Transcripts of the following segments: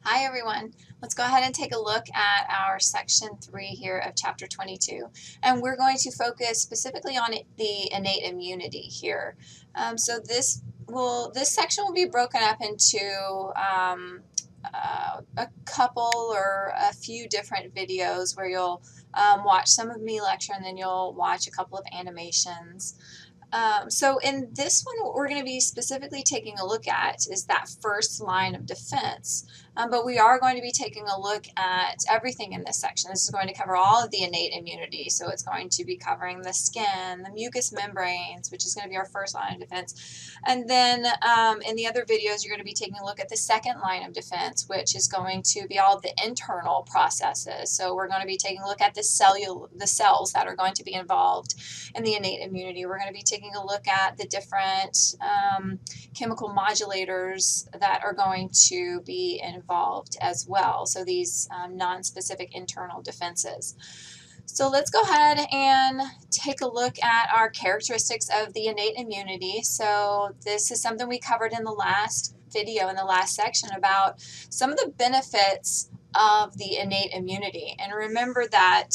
Hi everyone. Let's go ahead and take a look at our section 3 here of chapter 22. And we're going to focus specifically on the innate immunity here. This section will be broken up into a couple or a few different videos where you'll watch some of me lecture and then you'll watch a couple of animations. So in this one, what we're going to be specifically taking a look at is that first line of defense. But we are going to be taking a look at everything in this section. This is going to cover all of the innate immunity. So it's going to be covering the skin, the mucous membranes, which is going to be our first line of defense. And then in the other videos, you're going to be taking a look at the second line of defense, which is going to be all of the internal processes. So we're going to be taking a look at the cells that are going to be involved in the innate immunity. We're going to be taking a look at the different chemical modulators that are going to be involved as well. So these non-specific internal defenses. So let's go ahead and take a look at our characteristics of the innate immunity. So this is something we covered in the last video, in the last section, about some of the benefits of the innate immunity. And remember that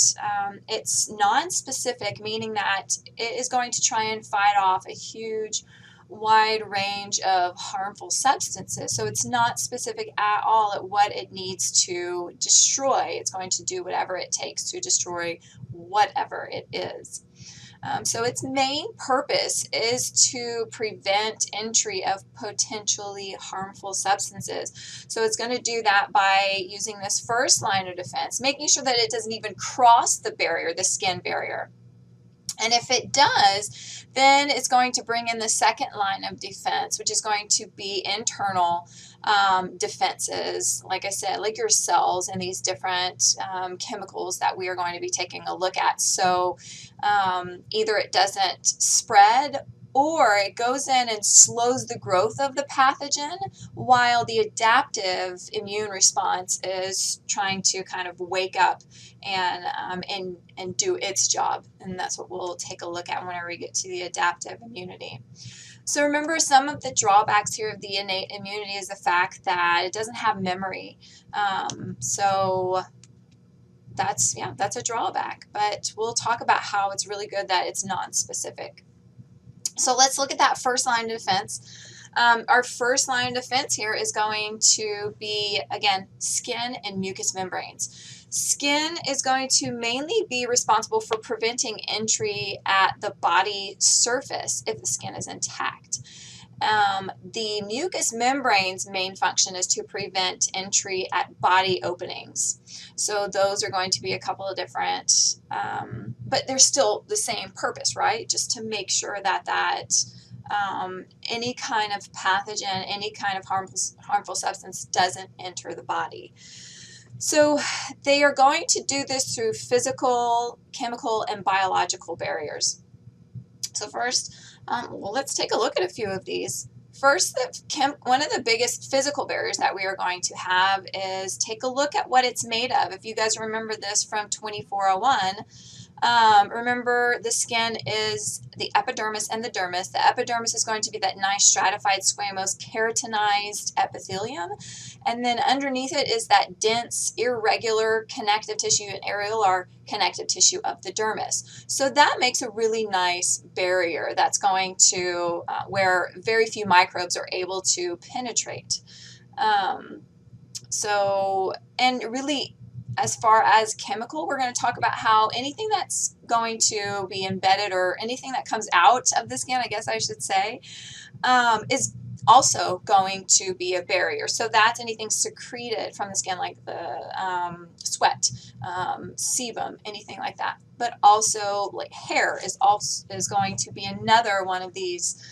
it's non-specific, meaning that it is going to try and fight off a huge wide range of harmful substances. So it's not specific at all at what it needs to destroy. It's going to do whatever it takes to destroy whatever it is. So its main purpose is to prevent entry of potentially harmful substances. So it's going to do that by using this first line of defense, making sure that it doesn't even cross the barrier, the skin barrier. And if it does, then it's going to bring in the second line of defense, which is going to be internal defenses, like I said, like your cells and these different chemicals that we are going to be taking a look at. So either it doesn't spread or it goes in and slows the growth of the pathogen, while the adaptive immune response is trying to kind of wake up and do its job. And that's what we'll take a look at whenever we get to the adaptive immunity. So remember, some of the drawbacks here of the innate immunity is the fact that it doesn't have memory. So that's a drawback. But we'll talk about how it's really good that it's non-specific. So let's look at that first line of defense. Our first line of defense here is going to be, again, skin and mucous membranes. Skin is going to mainly be responsible for preventing entry at the body surface if the skin is intact. The mucous membrane's main function is to prevent entry at body openings. So those are going to be a couple of different, but they're still the same purpose, right? Just to make sure that any kind of pathogen, any kind of harmful substance doesn't enter the body. So they are going to do this through physical, chemical, and biological barriers. So first, well, let's take a look at a few of these. First, one of the biggest physical barriers that we are going to have is take a look at what it's made of. If you guys remember this from 2401, remember the skin is the epidermis and the dermis. The epidermis is going to be that nice stratified squamous keratinized epithelium, and then underneath it is that dense irregular connective tissue and areolar connective tissue of the dermis. So that makes a really nice barrier that's going to where very few microbes are able to penetrate. And really, as far as chemical, we're going to talk about how anything that's going to be embedded, or anything that comes out of the skin, I guess I should say, is also going to be a barrier. So that's anything secreted from the skin, like the sweat, sebum, anything like that. But also, like hair is going to be another one of these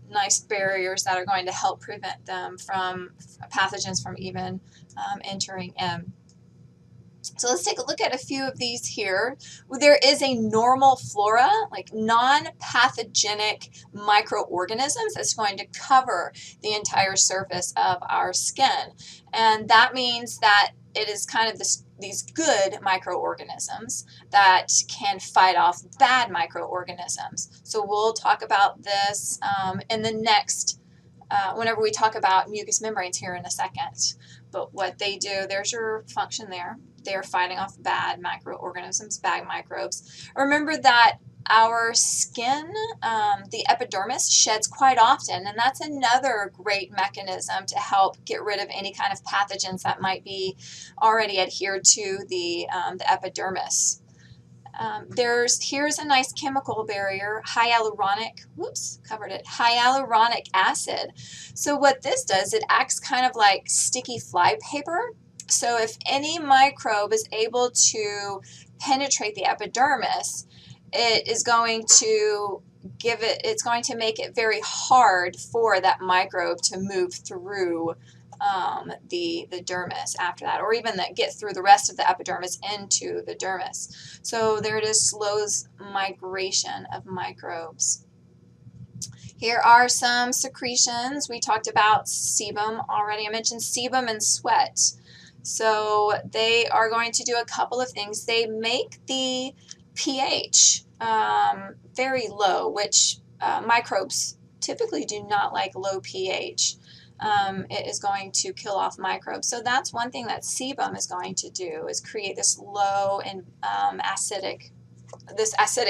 nice barriers that are going to help prevent them from pathogens from even entering in. So let's take a look at a few of these here. There is a normal flora, like non-pathogenic microorganisms, that's going to cover the entire surface of our skin. And that means that it is kind of these good microorganisms that can fight off bad microorganisms. So we'll talk about this in the next, whenever we talk about mucous membranes here in a second. But what they do, there's your function there. They're fighting off bad microorganisms, bad microbes. Remember that our skin, the epidermis, sheds quite often, and that's another great mechanism to help get rid of any kind of pathogens that might be already adhered to the epidermis. Here's a nice chemical barrier, hyaluronic acid. So what this does, it acts kind of like sticky fly paper. So if any microbe is able to penetrate the epidermis, it is going to it's going to make it very hard for that microbe to move through the dermis after that, or even get through the rest of the epidermis into the dermis. So there it is, slows migration of microbes. Here are some secretions. We talked about sebum already. I mentioned sebum and sweat. So they are going to do a couple of things. They make the pH very low, which microbes typically do not like low pH. It is going to kill off microbes. So that's one thing that sebum is going to do, is create this low and acidic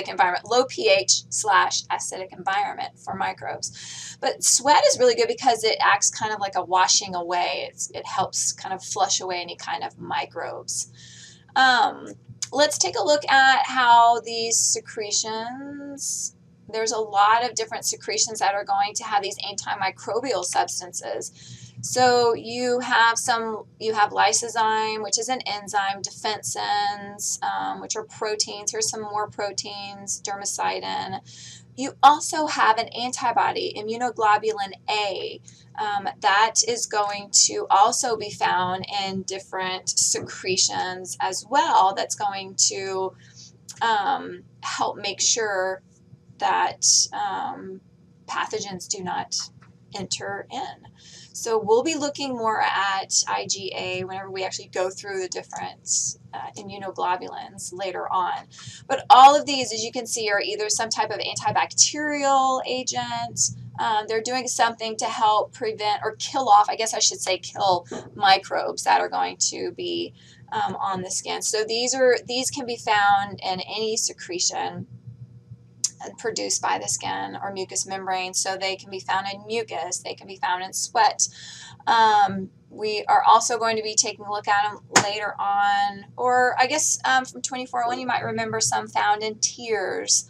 environment, low pH / acidic environment for microbes. But sweat is really good because it acts kind of like a washing away. It helps kind of flush away any kind of microbes. Let's take a look at how these secretions, there's a lot of different secretions that are going to have these antimicrobial substances. So you have lysozyme, which is an enzyme, defensins, which are proteins. Here's some more proteins, dermacidin. You also have an antibody, immunoglobulin A, that is going to also be found in different secretions as well. That's going to help make sure that pathogens do not enter in. So we'll be looking more at IgA whenever we actually go through the different immunoglobulins later on. But all of these, as you can see, are either some type of antibacterial agent. They're doing something to help prevent or kill off, I guess I should say kill microbes that are going to be on the skin. So these can be found in any secretion produced by the skin or mucous membrane. So they can be found in mucus, they can be found in sweat. We are also going to be taking a look at them later on, or I guess from 2401 you might remember some found in tears.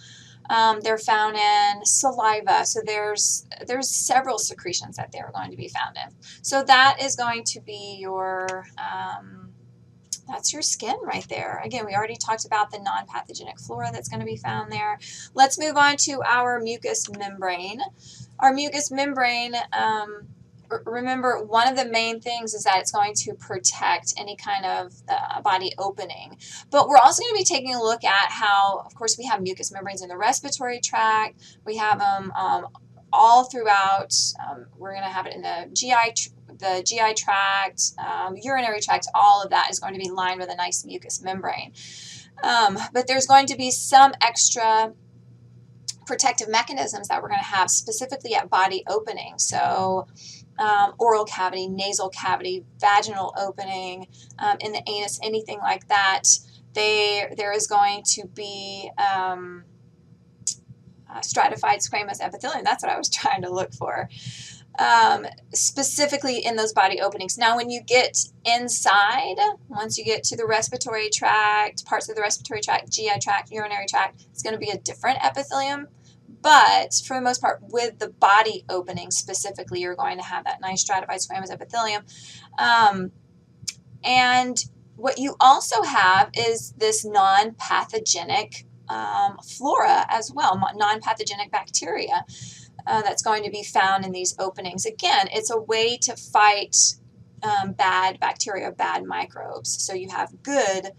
They're found in saliva. So there's several secretions that they're going to be found in. So that is going to be your that's your skin right there. Again, we already talked about the non-pathogenic flora that's going to be found there. Let's move on to our mucous membrane. Our mucous membrane, remember, one of the main things is that it's going to protect any kind of body opening. But we're also going to be taking a look at how, of course, we have mucous membranes in the respiratory tract. We have them all throughout. We're going to have it in the GI tract, urinary tract. All of that is going to be lined with a nice mucous membrane. But there's going to be some extra protective mechanisms that we're going to have specifically at body opening. So oral cavity, nasal cavity, vaginal opening, in the anus, anything like that. There is going to be stratified squamous epithelium. That's what I was trying to look for. Specifically in those body openings. Now, when you get inside, once you get to the respiratory tract, parts of the respiratory tract, GI tract, urinary tract, it's going to be a different epithelium. But for the most part, with the body opening specifically, you're going to have that nice stratified squamous epithelium. And what you also have is this non-pathogenic flora as well, non-pathogenic bacteria. That's going to be found in these openings. Again, it's a way to fight bad bacteria, bad microbes. So you have good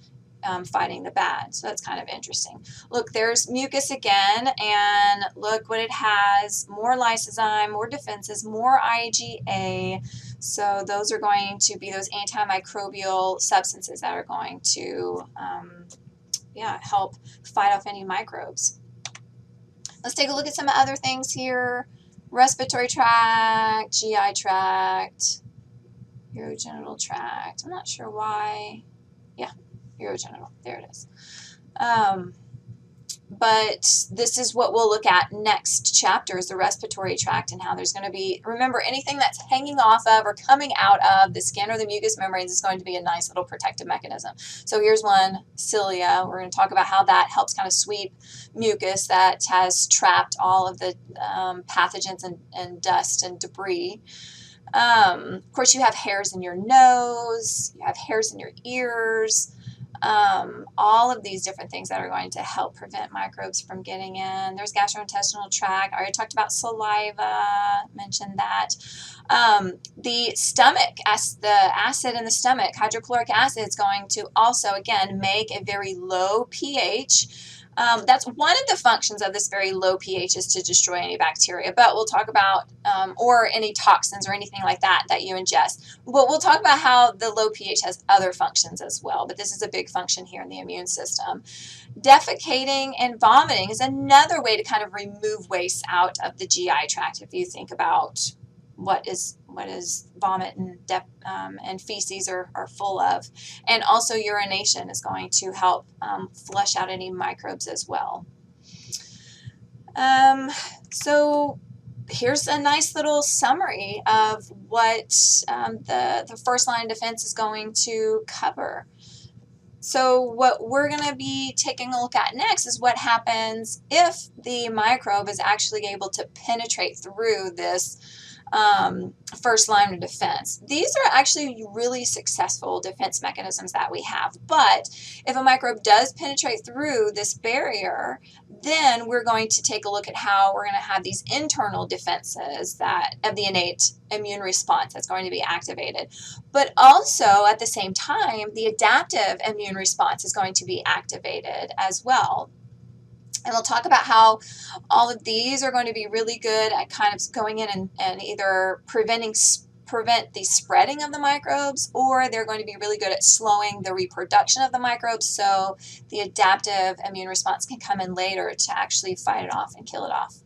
fighting the bad. So that's kind of interesting. Look, there's mucus again, and look what it has. More lysozyme, more defenses, more IgA. So those are going to be those antimicrobial substances that are going to help fight off any microbes. Let's take a look at some other things here. Respiratory tract, GI tract. urogenital tract. I'm not sure why. Yeah, urogenital. There it is. But this is what we'll look at next chapter is the respiratory tract and how there's going to be, remember, anything that's hanging off of or coming out of the skin or the mucous membranes is going to be a nice little protective mechanism. So here's one, cilia. We're going to talk about how that helps kind of sweep mucus that has trapped all of the pathogens and dust and debris. Of course, you have hairs in your nose, you have hairs in your ears, all of these different things that are going to help prevent microbes from getting in. There's gastrointestinal tract. I already talked about saliva, mentioned that. The stomach, the acid in the stomach, hydrochloric acid, is going to also, again, make a very low pH. That's one of the functions of this very low pH is to destroy any bacteria, but we'll talk about, or any toxins or anything like that that you ingest. But we'll talk about how the low pH has other functions as well, but this is a big function here in the immune system. Defecating and vomiting is another way to kind of remove waste out of the GI tract if you think about what is vomit and feces are full of. And also urination is going to help flush out any microbes as well. So here's a nice little summary of what the first line of defense is going to cover. So what we're going to be taking a look at next is what happens if the microbe is actually able to penetrate through this first line of defense. These are actually really successful defense mechanisms that we have, but if a microbe does penetrate through this barrier, then we're going to take a look at how we're going to have these internal defenses that of the innate immune response that's going to be activated. But also at the same time, the adaptive immune response is going to be activated as well. And we'll talk about how all of these are going to be really good at kind of going in and either prevent the spreading of the microbes, or they're going to be really good at slowing the reproduction of the microbes so the adaptive immune response can come in later to actually fight it off and kill it off.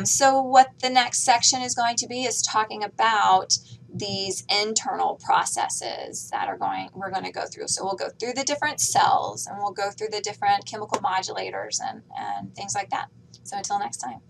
So what the next section is going to be is talking about these internal processes that we're going to go through. So we'll go through the different cells and we'll go through the different chemical modulators and things like that. So until next time.